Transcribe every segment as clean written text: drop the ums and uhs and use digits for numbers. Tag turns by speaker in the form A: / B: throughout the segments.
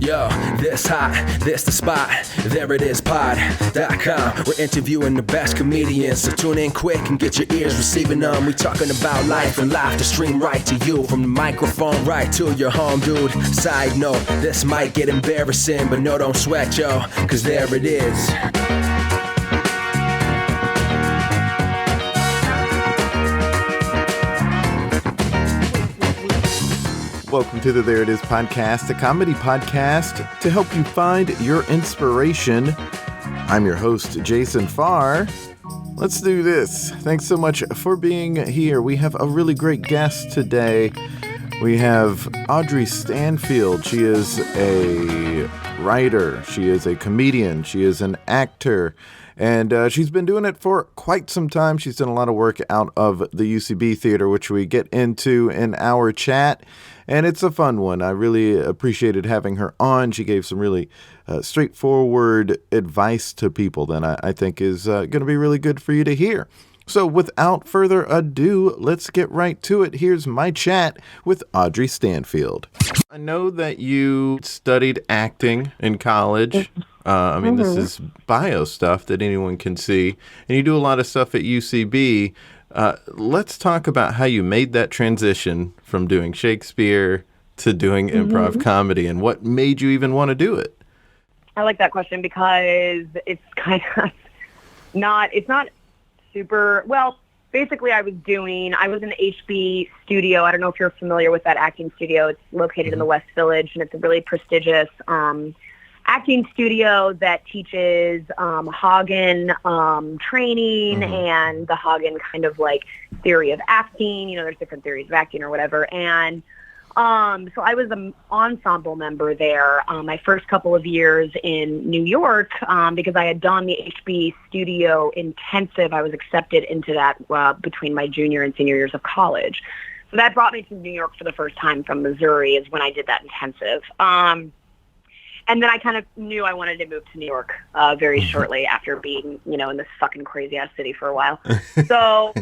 A: Yo, this hot, this the spot, there it is, pod.com. We're interviewing the best comedians, so tune in quick and get your ears receiving them. We talking about life and life to stream right to you, from the microphone right to your home, dude. Side note, this might get embarrassing, but no, don't sweat, yo, cause there it is.
B: Welcome to the There It Is podcast, a comedy podcast to help you find your inspiration. I'm your host, Jason Farr. Let's do this. Thanks so much for being here. We have a really great guest today. We have Audrey Stanfield. She is a writer. She is a comedian. She is an actor. And she's been doing it for quite some time. She's done a lot of work out of the UCB Theater, which we get into in our chat. And it's a fun one. I really appreciated having her on. She gave some really straightforward advice to people that I think is going to be really good for you to hear. So without further ado, let's get right to it. Here's my chat with Audrey Stanfield. I know that you studied acting in college. This is bio stuff that anyone can see. And you do a lot of stuff at UCB. Let's talk about how you made that transition from doing Shakespeare to doing improv comedy and what made you even want to do it.
C: I like that question because it's kind of it's not super, well, basically I was in the HB studio. I don't know if you're familiar with that acting studio. It's located in the West Village, and it's a really prestigious acting studio that teaches Hagen training and the Hagen kind of like theory of acting. You know, there's different theories of acting or whatever. And so I was an ensemble member there my first couple of years in New York because I had done the HB studio intensive. I was accepted into that between my junior and senior years of college. So that brought me to New York for the first time from Missouri is when I did that intensive. And then I kind of knew I wanted to move to New York very shortly after being, in this fucking crazy-ass city for a while. So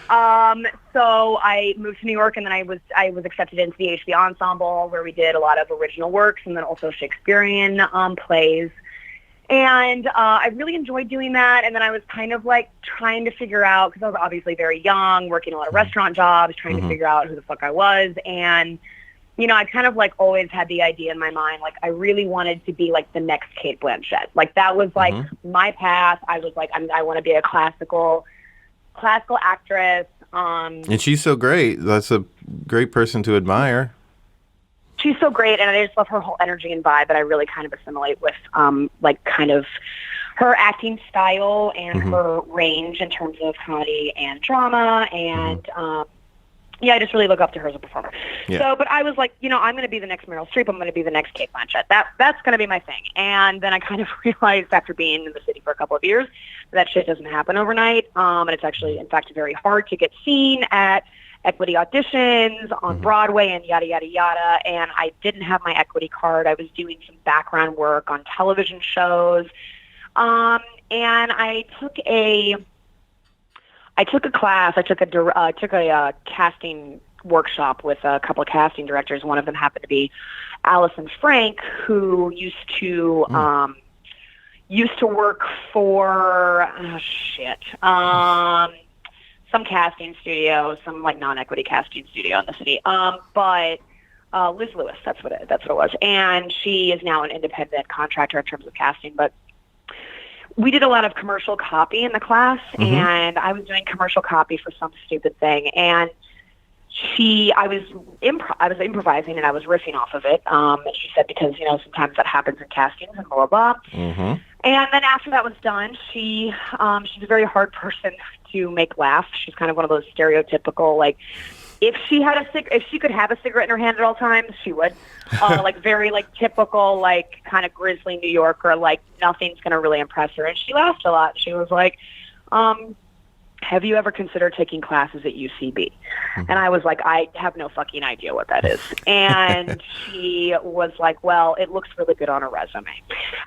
C: I moved to New York, and then I was accepted into the HB Ensemble, where we did a lot of original works and then also Shakespearean plays. And I really enjoyed doing that. And then I was kind of like trying to figure out, because I was obviously very young, working a lot of restaurant jobs, trying to figure out who the fuck I was. And I kind of like always had the idea in my mind, like I really wanted to be like the next Cate Blanchett. Like that was like my path. I was like, I want to be a classical actress.
B: And she's so great. That's a great person to admire.
C: She's so great, and I just love her whole energy and vibe that I really kind of assimilate with, like kind of her acting style and her range in terms of comedy and drama and. I just really look up to her as a performer. Yeah. So, but I was like, I'm going to be the next Meryl Streep. I'm going to be the next Cate Blanchett. That's going to be my thing. And then I kind of realized after being in the city for a couple of years that shit doesn't happen overnight. And it's actually, in fact, very hard to get seen at equity auditions on Broadway and yada, yada, yada. And I didn't have my equity card. I was doing some background work on television shows. And I took a class. I took a casting workshop with a couple of casting directors. One of them happened to be Allison Frank, who used to work for some casting studio, some like non-equity casting studio in the city. But Liz Lewis, that's what it was, and she is now an independent contractor in terms of casting, but. We did a lot of commercial copy in the class, and I was doing commercial copy for some stupid thing. And I was improvising, and I was riffing off of it. She said, because, sometimes that happens in castings and blah, blah, blah. And then after that was done, she's a very hard person to make laugh. She's kind of one of those stereotypical, like, if she could have a cigarette in her hand at all times, she would. Like very like typical, like kind of grizzly New Yorker, like nothing's going to really impress her. And she laughed a lot. She was like, have you ever considered taking classes at UCB? And I was like, I have no fucking idea what that is. And she was like, well, it looks really good on a resume.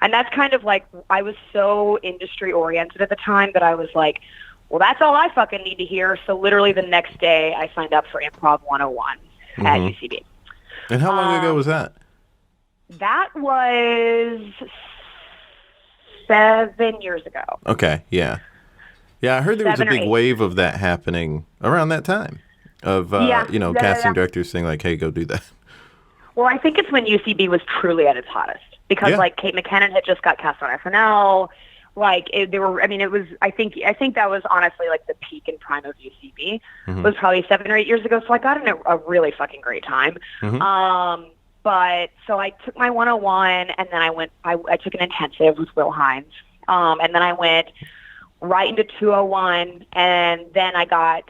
C: And that's kind of like, I was so industry oriented at the time that I was like, well, that's all I fucking need to hear. So literally the next day I signed up for Improv 101 at UCB.
B: And how long ago was that?
C: That was 7 years ago.
B: Okay, yeah. Yeah, I heard there was a
C: 7 or
B: big
C: 8.
B: wave of that happening around that time of, casting directors saying, like, hey, go do that.
C: Well, I think it's when UCB was truly at its hottest because, like, Kate McKinnon had just got cast on SNL. Like, I think that was honestly, like, the peak and prime of UCB. It was probably 7 or 8 years ago, so I got in a really fucking great time. But so I took my 101, and then I took an intensive with Will Hines. And then I went right into 201, and then I got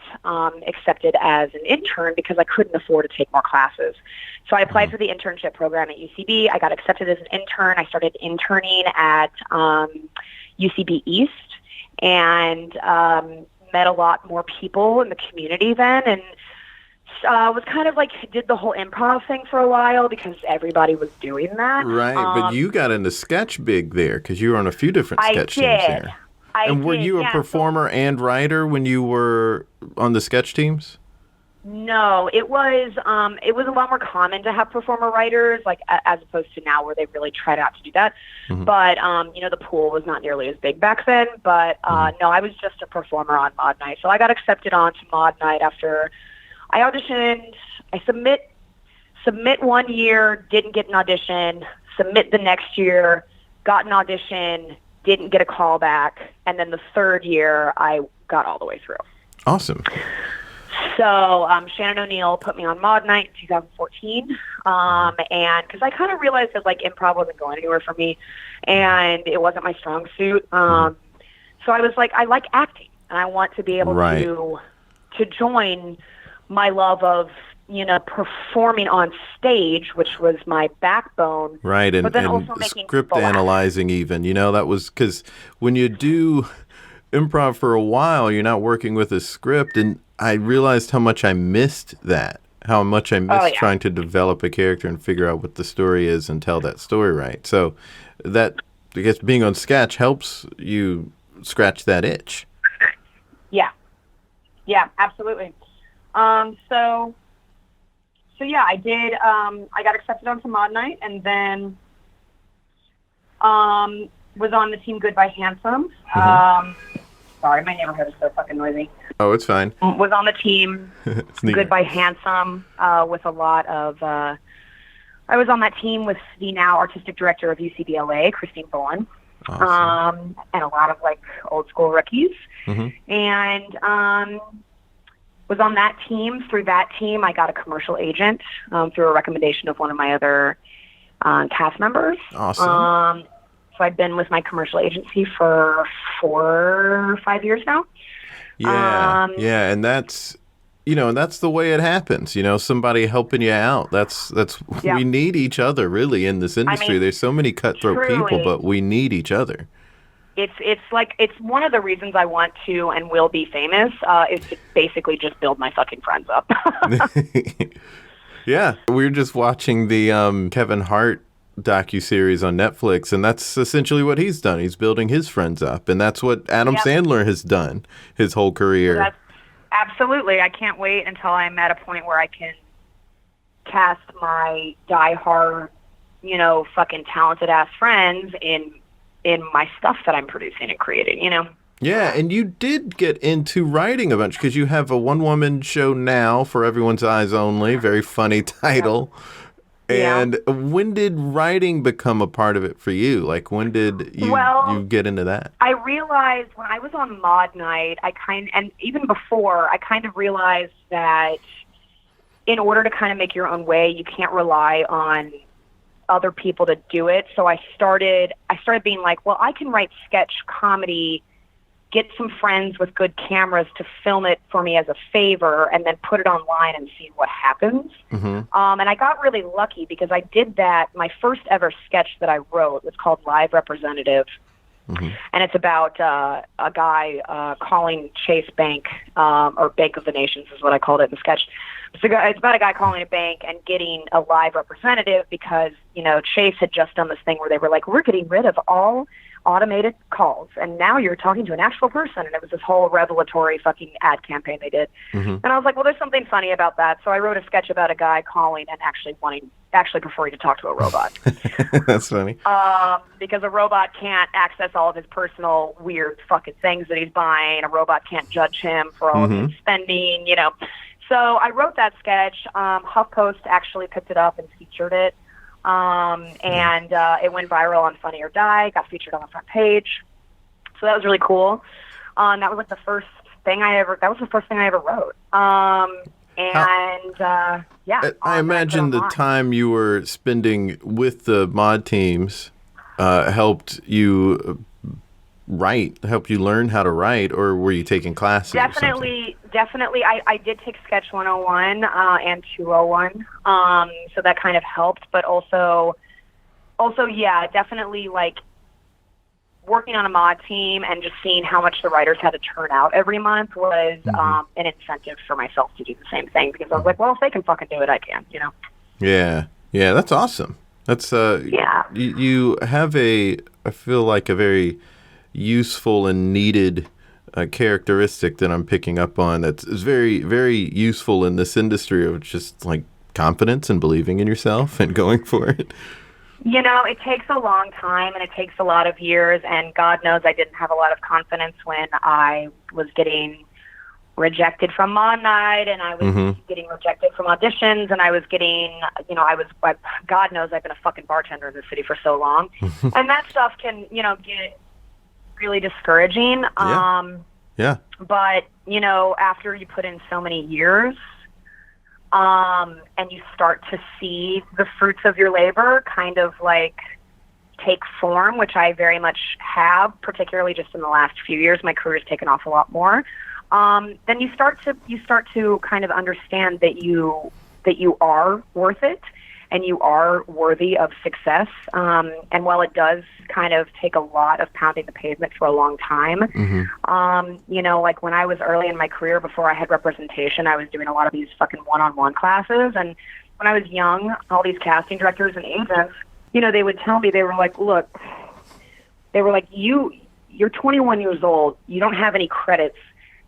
C: accepted as an intern because I couldn't afford to take more classes. So I applied for the internship program at UCB. I got accepted as an intern. I started interning at UCB East and met a lot more people in the community then, and was kind of like did the whole improv thing for a while because everybody was doing that.
B: Right, but you got into sketch big there because you were on a few different sketch teams there. And were you a performer and writer when you were on the sketch teams?
C: No, it was a lot more common to have performer writers, like as opposed to now where they really try not to do that. But the pool was not nearly as big back then. But no, I was just a performer on Mod Night, so I got accepted on to Mod Night after I auditioned. I submit 1 year, didn't get an audition. Submit the next year, got an audition, didn't get a call back, and then the third year I got all the way through.
B: Awesome.
C: So Shannon O'Neill put me on Mod Night in 2014, and because I kind of realized that like improv wasn't going anywhere for me, and it wasn't my strong suit. So I was like, I like acting, and I want to be able to join my love of performing on stage, which was my backbone.
B: Right, and,
C: but then
B: and
C: also making
B: script analyzing even. That was because when you do improv for a while, you're not working with a script, and I realized how much I missed that, how much I missed trying to develop a character and figure out what the story is and tell that story right. So that, I guess, being on sketch helps you scratch that itch.
C: Yeah, absolutely. So yeah, I did. I got accepted onto Mod Night, and then was on the team Goodbye Handsome. Sorry, my neighborhood is so fucking noisy.
B: Oh, it's fine.
C: Was on the team Goodbye Handsome with a lot of. I was on that team with the now artistic director of UCBLA, Christine Bowen, and a lot of like old school rookies, and. Was on that team. Through that team, I got a commercial agent through a recommendation of one of my other cast members.
B: Awesome.
C: So I've been with my commercial agency for 4 or 5 years now.
B: Yeah, and that's that's the way it happens. Somebody helping you out. That's we need each other really in this industry. There's so many cutthroat people, but we need each other.
C: It's one of the reasons I want to and will be famous is to basically just build my fucking friends up.
B: Yeah, we were just watching the Kevin Hart docuseries on Netflix, and that's essentially what he's done. He's building his friends up, and that's what Adam Sandler has done his whole career.
C: Absolutely. I can't wait until I'm at a point where I can cast my diehard, fucking talented-ass friends in my stuff that I'm producing and creating,
B: Yeah, and you did get into writing a bunch because you have a one-woman show now, For Everyone's Eyes Only, very funny title. Yeah. And when did writing become a part of it for you? Like, when did you get into that?
C: I realized when I was on Mod Night, and even before, I kind of realized that in order to kind of make your own way, you can't rely on other people to do it. So I started being like, well, I can write sketch comedy, get some friends with good cameras to film it for me as a favor, and then put it online and see what happens. And I got really lucky because I did that. My first ever sketch that I wrote was called Live Representative. And it's about a guy calling Chase Bank, or Bank of the Nations is what I called it in the sketch. It's about a guy calling a bank and getting a live representative because, Chase had just done this thing where they were like, we're getting rid of all automated calls, and now you're talking to an actual person. And it was this whole revelatory fucking ad campaign they did. And I was like, well, there's something funny about that. So I wrote a sketch about a guy calling and actually preferring to talk to a robot.
B: That's funny.
C: Because a robot can't access all of his personal weird fucking things that he's buying. A robot can't judge him for all of his spending, you know. So I wrote that sketch. HuffPost actually picked it up and featured it. And it went viral on Funny or Die, got featured on the front page. So that was really cool. That was like the first thing I ever wrote. Yeah.
B: I imagine the time you were spending with the mod teams helped you helped you learn how to write, or were you taking classes?
C: Definitely. I did take Sketch 101 and 201, so that kind of helped. But also, yeah, definitely like working on a mod team and just seeing how much the writers had to turn out every month was an incentive for myself to do the same thing, because I was like, well, if they can fucking do it, I can, you know?
B: Yeah, that's awesome. That's you have I feel like a very useful and needed characteristic that I'm picking up on that's very, very useful in this industry of just like confidence and believing in yourself and going for it.
C: You know, it takes a long time and it takes a lot of years, and God knows I didn't have a lot of confidence when I was getting rejected from Mod Night, and I was getting rejected from auditions, and I was getting, you know, God knows I've been a fucking bartender in the city for so long, and that stuff can, you know, get really discouraging.
B: Yeah.
C: But, you know, after you put in so many years, and you start to see the fruits of your labor kind of like take form, which I very much have, particularly just in the last few years. My career's taken off a lot more. Then you start to kind of understand that you are worth it and you are worthy of success. And while it does kind of take a lot of pounding the pavement for a long time, you know, like when I was early in my career, before I had representation, I was doing a lot of these fucking one-on-one classes. And when I was young, all these casting directors and agents, you know, they would tell me, they were like, look, you're 21 years old. You don't have any credits.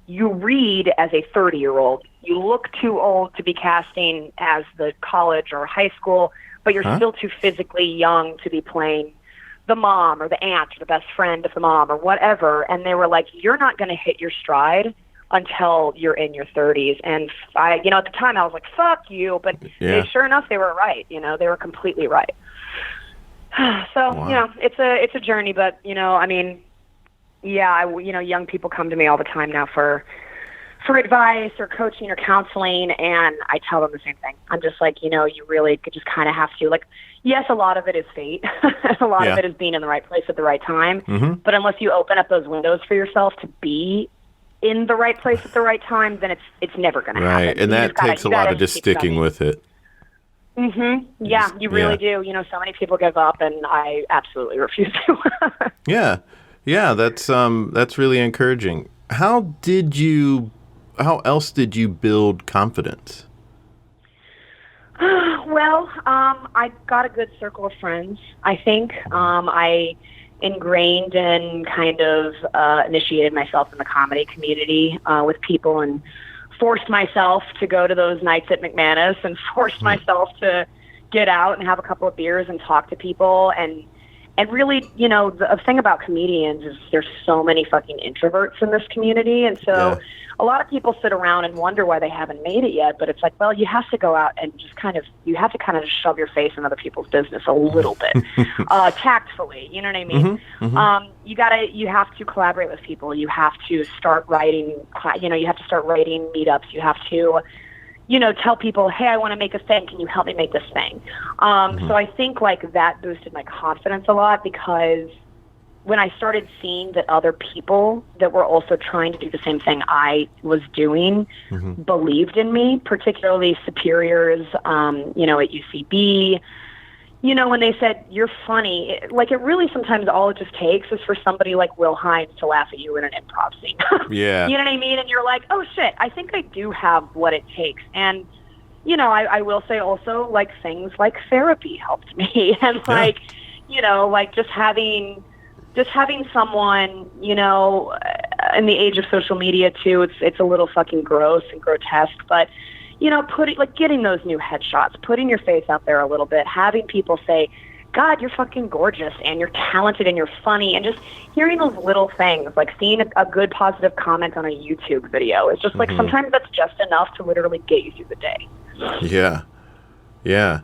C: You read as a 30-year-old. You look too old to be casting as the college or high school, but you're still too physically young to be playing the mom or the aunt or the best friend of the mom or whatever. And they were like, you're not going to hit your stride until you're in your 30s. And I, you know, at the time I was like, fuck you. But sure enough, they were right. You know, they were completely right. So, you know, it's a journey, but, you know, I mean, yeah, you know, young people come to me all the time now for advice or coaching or counseling, and I tell them the same thing. I'm just like, you know, you really could just kind of have to, like, yes, a lot of it is fate. A lot of it is being in the right place at the right time. But unless you open up those windows for yourself to be in the right place at the right time, then it's never going to happen.
B: Right, and that takes a lot of just sticking with it.
C: Yeah, you really do. You know, so many people give up, and I absolutely refuse to.
B: Yeah, that's really encouraging. How else did you build confidence?
C: Well, I got a good circle of friends, I think. I ingrained and kind of initiated myself in the comedy community with people, and forced myself to go to those nights at McManus, and forced myself to get out and have a couple of beers and talk to people. And really, you know, the thing about comedians is there's so many fucking introverts in this community. And so a lot of people sit around and wonder why they haven't made it yet. But it's like, well, you have to go out and just you have to kind of shove your face in other people's business a little bit, tactfully. You know what I mean? You have to collaborate with people. You have to start writing, you have to start writing meetups. You have to, tell people, hey, I want to make a thing. Can you help me make this thing? So I think like that boosted my confidence a lot, because when I started seeing that other people that were also trying to do the same thing I was doing believed in me, particularly superiors, at UCB, when they said, you're funny, it really sometimes all it just takes is for somebody like Will Hines to laugh at you in an improv scene.
B: Yeah.
C: You know what I mean? And you're like, oh shit, I think I do have what it takes. And, I will say also, things like therapy helped me. And just having just having someone, you know, in the age of social media too, it's a little fucking gross and grotesque, but you know, getting those new headshots, putting your face out there a little bit, having people say, God, you're fucking gorgeous and you're talented and you're funny, and just hearing those little things, like seeing a good positive comment on a YouTube video. It's just like sometimes that's just enough to literally get you through the day.
B: Yeah. Yeah.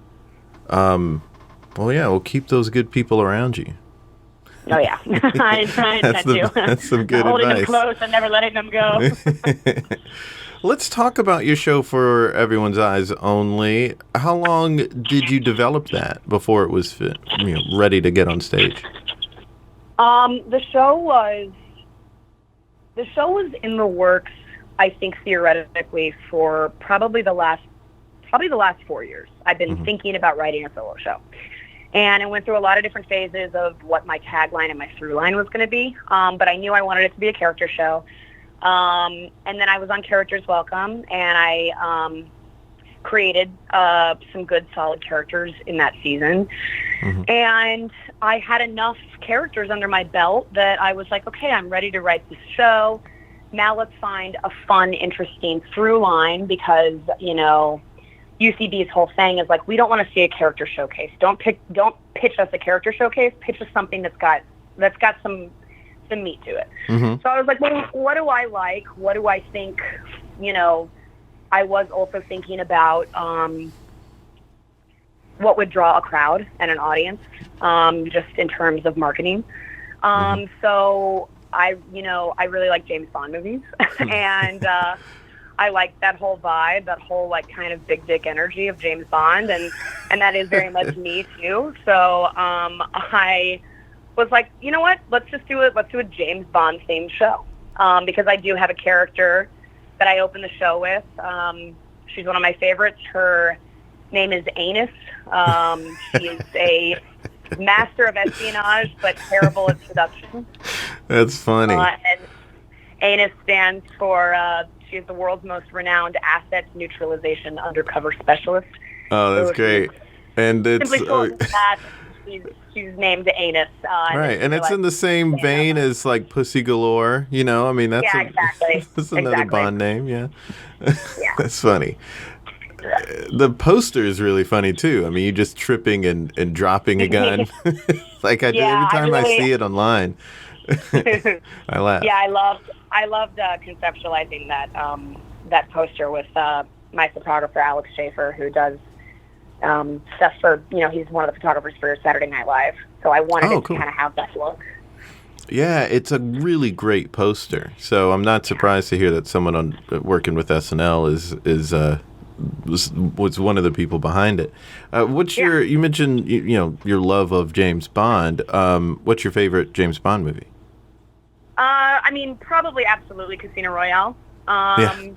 B: Well, yeah, we'll keep those good people around you.
C: Oh, yeah. I intend to.
B: That's some good
C: holding
B: advice.
C: them close and never letting them go.
B: Let's talk about your show For Everyone's Eyes Only. How long did you develop that before it was ready to get on stage?
C: The show was in the works, I think, theoretically, for probably the last 4 years. I've been thinking about writing a solo show. And I went through a lot of different phases of what my tagline and my through line was going to be. But I knew I wanted it to be a character show. And then I was on Characters Welcome, and I created some good, solid characters in that season. And I had enough characters under my belt that I was like, okay, I'm ready to write this show. Now let's find a fun, interesting through line, because, you know, UCB's whole thing is like, we don't want to see a character showcase. Don't pitch us a character showcase. Pitch us something that's got some meat to it. So I was like, well, what do I like? What do I think? You know, I was also thinking about what would draw a crowd and an audience, just in terms of marketing. So I really like James Bond movies, and I like that whole vibe, that whole like kind of big dick energy of James Bond, and that is very much me too. So I was like, you know what? Let's do a James Bond themed show, because I do have a character that I open the show with. She's one of my favorites. Her name is Anus. She is a master of espionage, but terrible at seduction.
B: That's funny.
C: And Anus stands for, she's the world's most renowned assets neutralization undercover specialist.
B: Oh, that's great. And it's
C: simply put, that she's named Anus.
B: Right, and it's in the same vein as like Pussy Galore, you know. I mean, that's
C: exactly.
B: That's another Bond name, yeah. That's funny. The poster is really funny too. I mean, you just tripping and dropping a gun, like I do every time I see it online. I laugh.
C: Yeah, I loved conceptualizing that poster with my photographer Alex Schaefer, who does stuff for, you know, he's one of the photographers for Saturday Night Live. So I wanted it to kind of have that look.
B: Yeah, it's a really great poster. So I'm not surprised to hear that someone working with SNL was one of the people behind it. You mentioned your love of James Bond. What's your favorite James Bond movie?
C: I mean, probably absolutely Casino Royale. But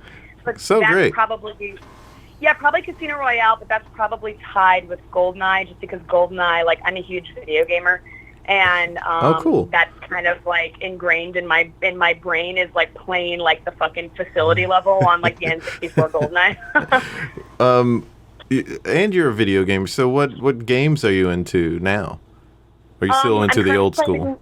B: so
C: that's
B: great.
C: Probably Casino Royale, but that's probably tied with GoldenEye, just because GoldenEye, like, I'm a huge video gamer, and
B: cool.
C: That's kind of like ingrained in my brain, is like playing like the fucking facility level on like the N64 GoldenEye.
B: And you're a video gamer, so what games are you into now? Are you still into the old school?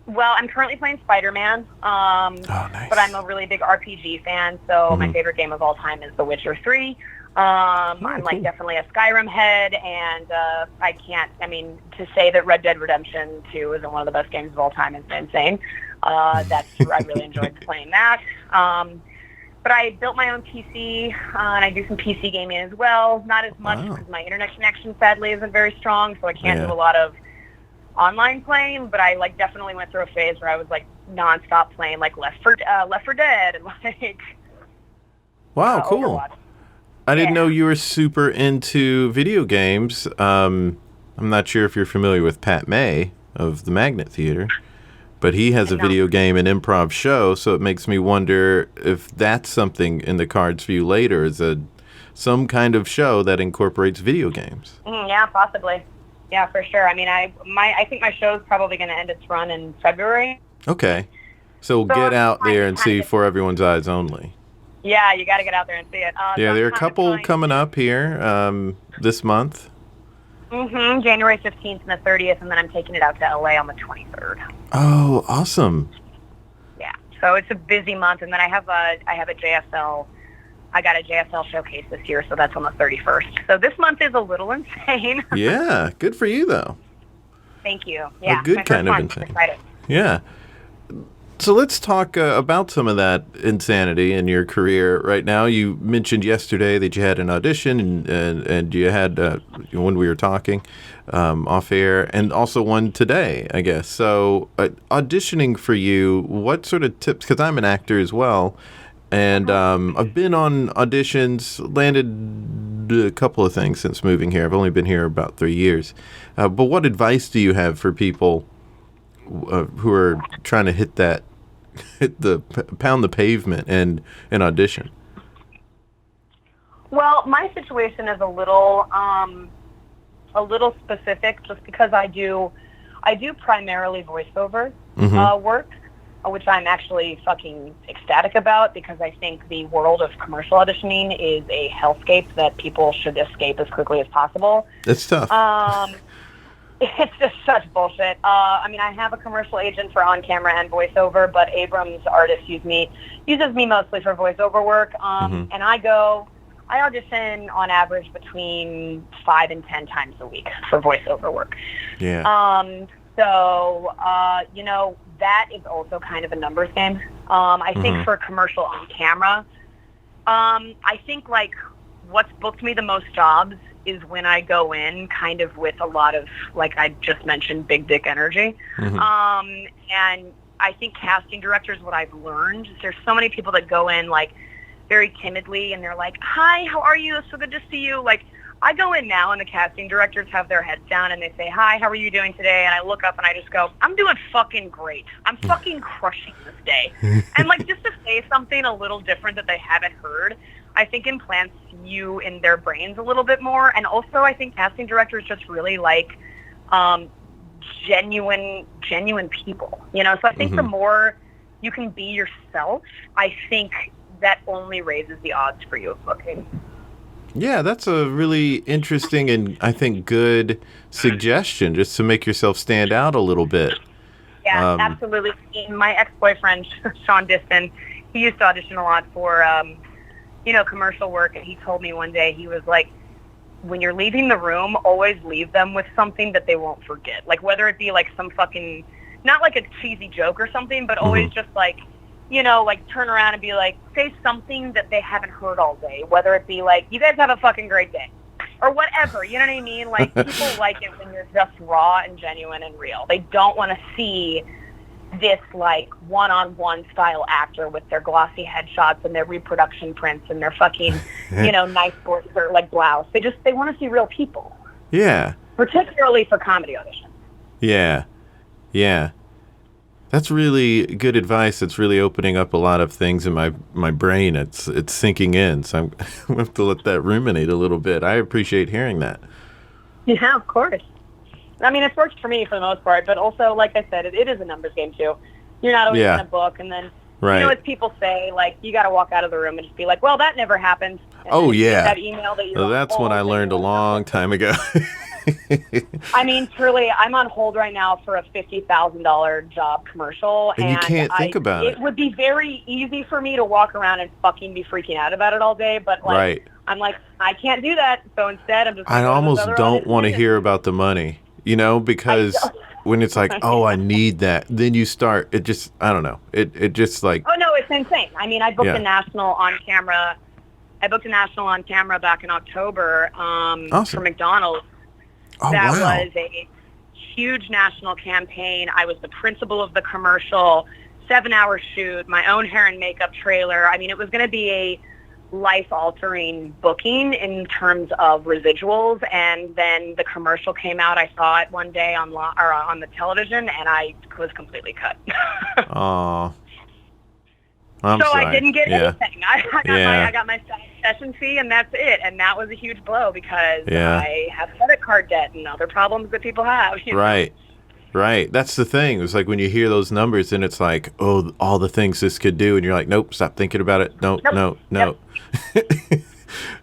C: Well, I'm currently playing Spider-Man,
B: nice.
C: But I'm a really big RPG fan, so my favorite game of all time is The Witcher 3. I'm like definitely a Skyrim head, and to say that Red Dead Redemption 2 isn't one of the best games of all time is insane. I really enjoyed playing that. But I built my own PC, and I do some PC gaming as well. Not as much because my internet connection, sadly, isn't very strong, so I can't do a lot of online playing, but I like definitely went through a phase where I was like nonstop playing like Left 4 Dead and like
B: cool.
C: Overwatch.
B: I didn't know you were super into video games. I'm not sure if you're familiar with Pat May of the Magnet Theater, but he has a video game and improv show, so it makes me wonder if that's something in the cards for you later, is some kind of show that incorporates video games.
C: Yeah, possibly. Yeah, for sure. I mean, I think my show's probably going to end its run in February.
B: Okay. So get out there and see For Everyone's Eyes Only.
C: Yeah, you got to get out there and see it.
B: There are a couple coming up here this month.
C: January 15th and the 30th, and then I'm taking it out to LA on the 23rd.
B: Oh, awesome.
C: Yeah. So it's a busy month, and then I have a JSL. I got a JSL showcase this year, so that's on the 31st. So this month is a little insane.
B: Yeah, good for you though.
C: Thank you. Yeah,
B: A good
C: my
B: kind
C: first
B: of
C: one.
B: insane.
C: Excited.
B: Yeah. So let's talk about some of that insanity in your career right now. You mentioned yesterday that you had an audition, and you had when we were talking off air, and also one today, I guess. So auditioning for you, what sort of tips? Because I'm an actor as well, and I've been on auditions, landed a couple of things since moving here. I've only been here about 3 years. But what advice do you have for people who are trying to pound the pavement and audition?
C: Well, my situation is a little specific, just because I do primarily voiceover work, which I'm actually fucking ecstatic about, because I think the world of commercial auditioning is a hellscape that people should escape as quickly as possible.
B: It's tough.
C: It's just such bullshit. I mean, I have a commercial agent for on-camera and voiceover, but Abrams Artists uses me mostly for voiceover work. And I audition on average between 5 and 10 times a week for voiceover work.
B: Yeah.
C: So, that is also kind of a numbers game. I think for commercial on camera, I think like what's booked me the most jobs is when I go in kind of with a lot of, like I just mentioned, big dick energy. And I think casting directors, what I've learned, there's so many people that go in like very timidly and they're like, hi, how are you? It's so good to see you. Like, I go in now and the casting directors have their heads down and they say, hi, how are you doing today? And I look up and I just go, I'm doing fucking great. I'm fucking crushing this day. And like, just to say something a little different that they haven't heard, I think implants you in their brains a little bit more. And also I think casting directors just really like genuine people, So I think the more you can be yourself, I think that only raises the odds for you of booking.
B: Yeah, that's a really interesting and I think good suggestion, just to make yourself stand out a little bit.
C: Yeah, absolutely. My ex-boyfriend, Sean Diston, he used to audition a lot for, commercial work, and he told me one day, he was like, when you're leaving the room, always leave them with something that they won't forget. Like, whether it be like some fucking, not like a cheesy joke or something, but always just like, like turn around and be like, say something that they haven't heard all day, whether it be like, you guys have a fucking great day, or whatever, you know what I mean? Like, people like it when you're just raw and genuine and real. They don't want to see this, like, one-on-one style actor with their glossy headshots and their reproduction prints and their fucking, nice sports or, like, blouse. They want to see real people. Yeah. Particularly for comedy auditions.
B: Yeah. Yeah. That's really good advice. It's really opening up a lot of things in my brain. It's sinking in, so I'm going to have to let that ruminate a little bit. I appreciate hearing that.
C: Yeah, of course. I mean, it's worked for me for the most part, but also, like I said, it is a numbers game, too. You're not always going to book, and then, as people say, like, you got to walk out of the room and just be like, well, that never happened. And that email that
B: well, that's what I learned a long time ago.
C: I mean, truly, I'm on hold right now for a $50,000 job commercial.
B: And you can't think about it.
C: It would be very easy for me to walk around and fucking be freaking out about it all day, but, like, I'm like, I can't do that, so instead I'm just...
B: I almost don't want to hear about the money, because when it's like, oh, I need that, then you start, it just, I don't know, it just like...
C: Oh, no, it's insane. I mean, I booked a national on camera back in October for McDonald's. That was a huge national campaign. I was the principal of the commercial, 7-hour shoot, my own hair and makeup trailer. I mean, it was going to be a life-altering booking in terms of residuals. And then the commercial came out. I saw it one day on the television, and I was completely cut.
B: Aww. Sorry.
C: I didn't get anything. I got my session fee, and that's it. And that was a huge blow because I have credit card debt and other problems that people have.
B: Right. That's the thing. It's like when you hear those numbers and it's like, oh, all the things this could do. And you're like, nope, stop thinking about it. No.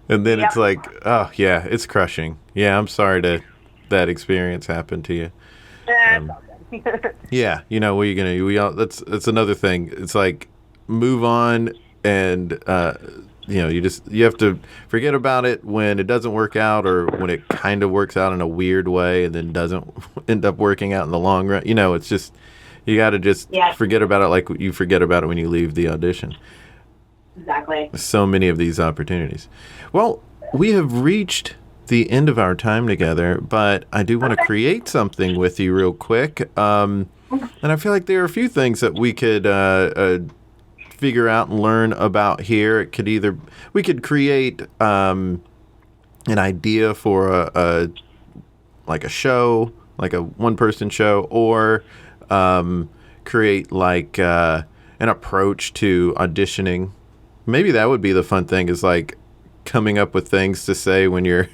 B: And then it's like, oh, yeah, it's crushing. Yeah, I'm sorry that experience happened to you. Yeah, you know, what are you gonna? That's another thing. It's like move on, and you have to forget about it when it doesn't work out, or when it kind of works out in a weird way, and then doesn't end up working out in the long run. You know, it's just you got to just forget about it, like you forget about it when you leave the audition.
C: Exactly.
B: So many of these opportunities. Well, we have reached the end of our time together, but I do want to create something with you real quick. And I feel like there are a few things that we could figure out and learn about here. It could we could create an idea for a show, like a one-person show, or create like an approach to auditioning. Maybe that would be the fun thing, is like coming up with things to say when you're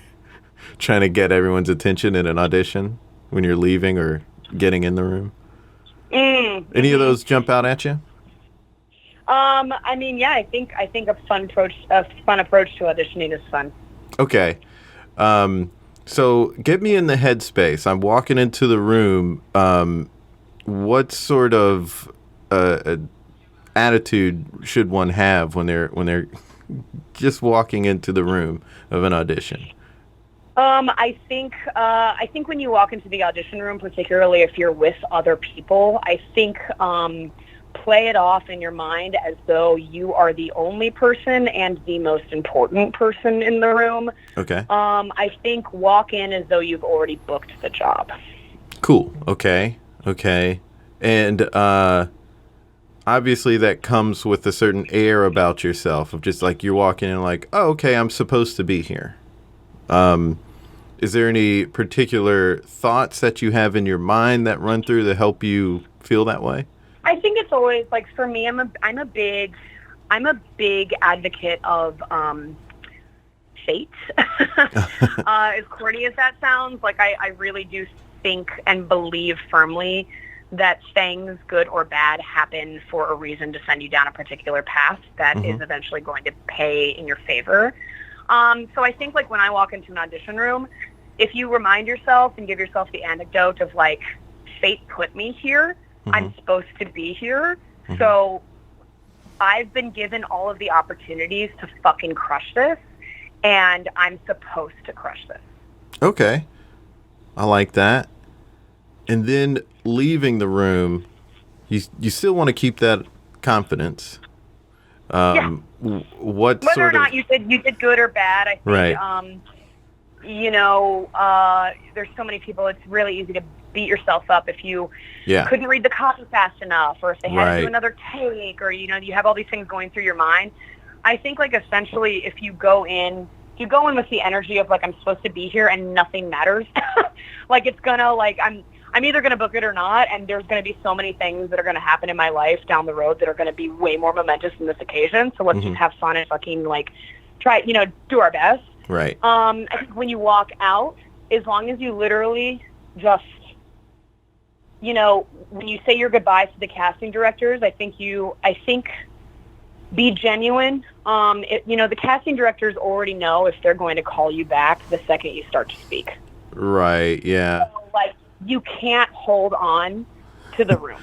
B: trying to get everyone's attention in an audition, when you're leaving or getting in the room. Any of those jump out at you?
C: I mean, yeah, I think a fun approach to auditioning is fun.
B: Okay. So get me in the headspace. I'm walking into the room. What sort of attitude should one have when they're just walking into the room of an audition?
C: I think when you walk into the audition room, particularly if you're with other people, I think play it off in your mind as though you are the only person and the most important person in the room.
B: Okay.
C: I think walk in as though you've already booked the job.
B: Cool. Okay. And obviously that comes with a certain air about yourself, of just like you're walking in like, oh, okay, I'm supposed to be here. Is there any particular thoughts that you have in your mind that run through to help you feel that way?
C: I think it's always like, for me, I'm a big advocate of fate. As corny as that sounds, like I really do think and believe firmly that things, good or bad, happen for a reason to send you down a particular path that is eventually going to pay in your favor. So I think, like, when I walk into an audition room, if you remind yourself and give yourself the anecdote of, like, fate put me here, I'm supposed to be here, so I've been given all of the opportunities to fucking crush this, and I'm supposed to crush this.
B: Okay. I like that. And then leaving the room, you still want to keep that confidence.
C: Yeah. Whether or not you did good or bad, I think,
B: right.
C: There's so many people, it's really easy to beat yourself up if you couldn't read the copy fast enough, or if they had to do another take, or, you have all these things going through your mind. I think, like, essentially, if you go in with the energy of, like, I'm supposed to be here and nothing matters, like, it's gonna, like, I'm either going to book it or not, and there's going to be so many things that are going to happen in my life down the road that are going to be way more momentous than this occasion, so let's just have fun and fucking, like, try, do our best.
B: Right.
C: I think when you walk out, as long as you literally just, when you say your goodbyes to the casting directors, I think be genuine. The casting directors already know if they're going to call you back the second you start to speak.
B: Right, yeah.
C: So, like, you can't hold on to the room.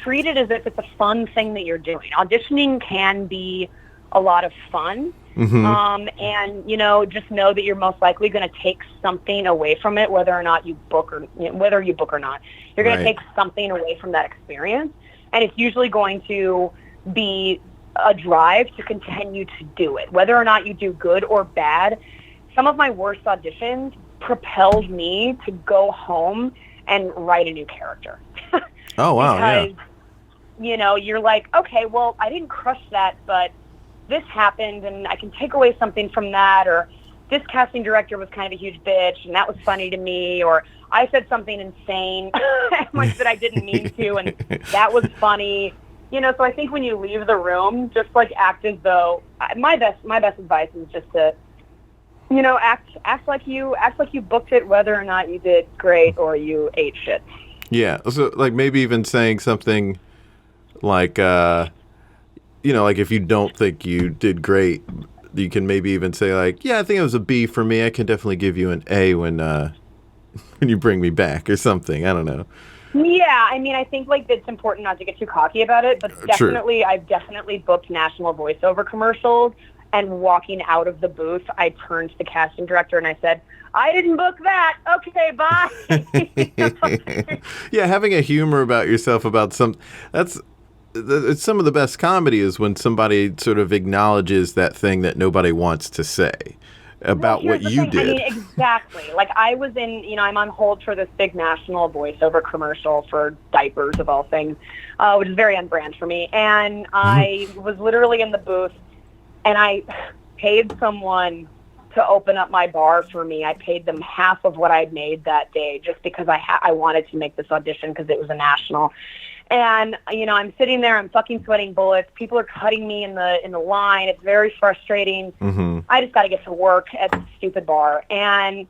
C: Treat it as if it's a fun thing that you're doing. Auditioning can be a lot of fun. And, just know that you're most likely going to take something away from it, whether you book or not. You're going to take something away from that experience. And it's usually going to be a drive to continue to do it, whether or not you do good or bad. Some of my worst auditions propelled me to go home and write a new character.
B: Oh, wow.
C: Because, you're like, okay, well, I didn't crush that, but this happened, and I can take away something from that, or this casting director was kind of a huge bitch, and that was funny to me, or I said something insane like that I didn't mean to, and that was funny. So I think when you leave the room, just, like, act as though, my best advice is just to, act like you booked it, whether or not you did great or you ate shit.
B: Yeah. So, like, maybe even saying something like, like, if you don't think you did great, you can maybe even say, like, yeah, I think it was a B for me. I can definitely give you an A when you bring me back, or something. I don't know.
C: Yeah, I mean, I think like it's important not to get too cocky about it, but definitely, I've definitely booked national voiceover commercials. And walking out of the booth, I turned to the casting director and I said, "I didn't book that. Okay, bye."
B: Yeah, having a humor about yourself about it's some of the best comedy is when somebody sort of acknowledges that thing that nobody wants to say about what you did.
C: I mean, exactly. Like I was I'm on hold for this big national voiceover commercial for diapers of all things, which is very on brand for me. And I was literally in the booth and I paid someone to open up my bar for me. I paid them half of what I'd made that day just because I wanted to make this audition because it was a national. And, I'm sitting there, I'm fucking sweating bullets. People are cutting me in the line. It's very frustrating.
B: Mm-hmm.
C: I just got to get to work at this stupid bar. And,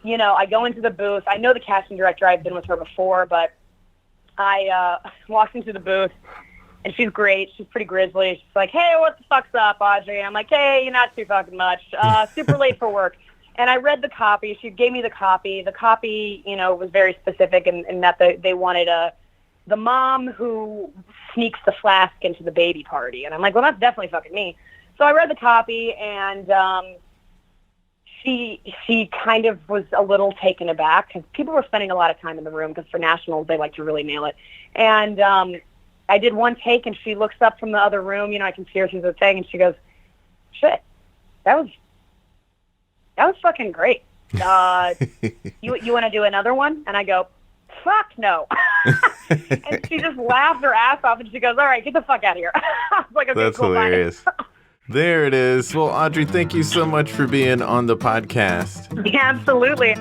C: I go into the booth. I know the casting director. I've been with her before, but I walked into the booth, and she's great. She's pretty grizzly. She's like, "Hey, what the fuck's up, Audrey?" And I'm like, "Hey, not too fucking much. Super late for work." And I read the copy. She gave me the copy. The copy, was very specific in that they wanted the mom who sneaks the flask into the baby party. And I'm like, well, that's definitely fucking me. So I read the copy, and she kind of was a little taken aback because people were spending a lot of time in the room because for nationals, they like to really nail it. And I did one take, and she looks up from the other room. I can see her through the thing, and she goes, "Shit, that was fucking great. You want to do another one?" And I go, "Fuck no." And she just laughed her ass off, and she goes, "All right, get the fuck out of here." I was like, "Okay,
B: that's
C: cool,
B: hilarious." There it is. Well, Audrey, thank you so much for being on the podcast.
C: Yeah, absolutely.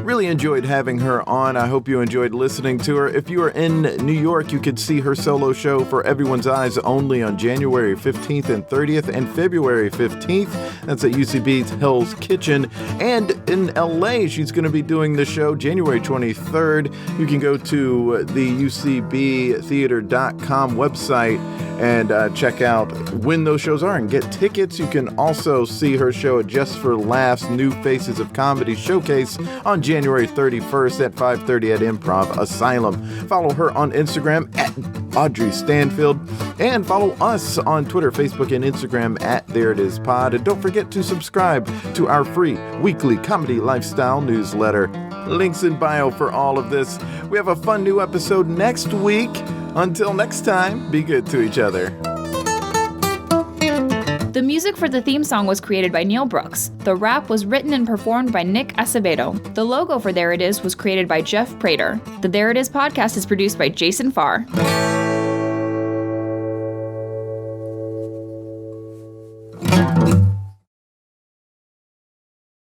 B: Really enjoyed having her on. I hope you enjoyed listening to her. If you are in New York, you could see her solo show For Everyone's Eyes only on January 15th and 30th and February 15th. That's at UCB's Hell's Kitchen. And in LA, she's going to be doing the show January 23rd. You can go to the UCBtheater.com website and check out when those shows are and get tickets. You can also see her show at Just for Laughs New Faces of Comedy Showcase on January 31st at 5:30 at Improv Asylum. Follow her on Instagram at Audrey Stanfield, and follow us on Twitter, Facebook, and Instagram at There It Is Pod. And don't forget to subscribe to our free weekly comedy lifestyle newsletter. Links in bio for all of this. We have a fun new episode next week. Until next time, be good to each other.
D: The music for the theme song was created by Neil Brooks. The rap was written and performed by Nick Acevedo. The logo for There It Is was created by Jeff Prater. The There It Is podcast is produced by Jason Farr.